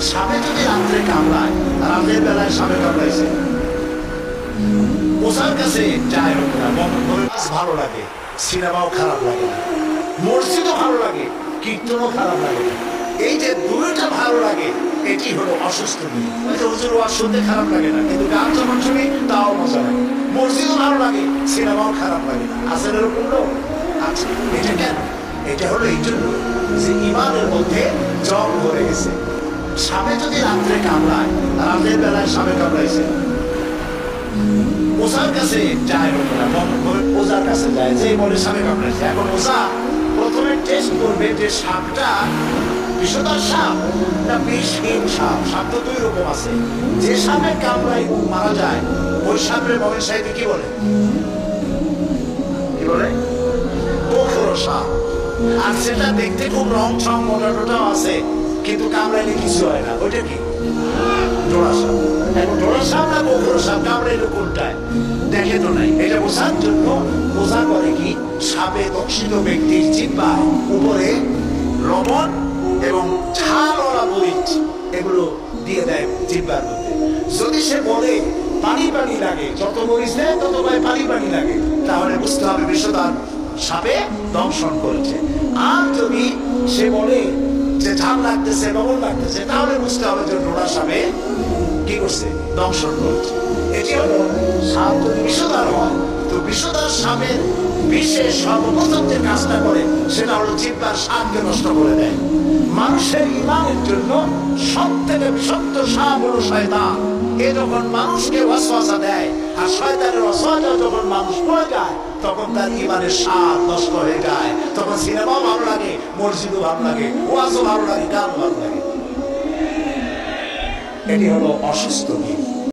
সাপে যদি রাত্রে কামড়ায়, রাতের বেলায় সাপে কামড়াইছে, ওঝার কাছে যায় লোকেরা, ভালো লাগে, সিনেমাও খারাপ লাগে না, মসজিদও ভালো লাগে, কীর্তনও খারাপ লাগে না। এই যে দুইটা ভালো লাগে, এটি হলো অসুস্থ দিক। হুজুর ওয়াজ শুনতে খারাপ লাগে না, কিন্তু গান যখন শুনি তাও মজা লাগে। মসজিদও ভালো লাগে, সিনেমাও খারাপ লাগে না। আসলে এরকম লোক আছে। এটা কেন? এটা হলো এই জন্য যে ইমানের মধ্যে জং ধরে গেছে। সাপে যদি রাত্রে কামড়ায়, রাতের বেলায় সাপে কামড়াইছে, ওঝার কাছে যায় লোকেরা, ওঝার কাছে যায়, যে বলে সাপে কামড়াইছে। এখন ওঝা প্রথমে টেস্ট করবে যে সাপটা বিষধর সাপ না বিষহীন সাপ। সাপ তো দুই রকম আছে। যে সাপে কামড়ায় মারা যায়, ওই সাপের মমিন সাহেব কি বলে? কি বলে? গোখরো সাপ। আর সেটা দেখতে খুব রং ছং মোটাটোটাও আছে, কিন্তু কামড়াইলে কিছু হয় না, ওইটা কি? ডোরা সাপ। এখন ডোরা সাপ না গোখরো সাপ, কামড়াইলে কোনটায় দেখে তো নাই। এটা বোঝার জন্য বোঝা করে কি, সাপে দংশিত ব্যক্তির জিহ্বার উপরে লবণ এবং ঝালওয়ালা মরিচ এগুলো দিয়ে দেয় জিহ্বার মধ্যে। যদি সে বলে পানি পানি লাগে, যত মরিচ দেয় তত পানি পানি লাগে, তাহলে বুঝতে হবে বিষধর সাপে দংশন করেছে। আর যদি সে বলে যে ঝাল লাগতেছে, লবণ লাগতেছে, তাহলে বুঝতে হবে যে ডোরা সাপে কি করছে? দংশন করেছে। এটি হলো সাপ যদি বিষধর হয়, তো বিষধর সাপের বিশেষ সর্বপ্রথম যে কাজটা করে সেটা হলো জিহ্বার স্বাদকে নষ্ট করে দেয়। মানুষের ইমানের জন্য সব থেকে বিষাক্ত সাপ হলো শয়তান। এ যখন মানুষকে ওয়াসওয়াসা দেয়, আর শয়তানের ওয়াসওয়াসা যখন মানুষ পড়ে যায়, তখন তার ইমানের স্বাদ নষ্ট হয়ে যায়। তখন সিনেমাও ভালো লাগে, মসজিদও ভালো লাগে, ওয়াজও ভালো লাগে, গানও ভালো লাগে। এটি হলো অসুস্থ দিক।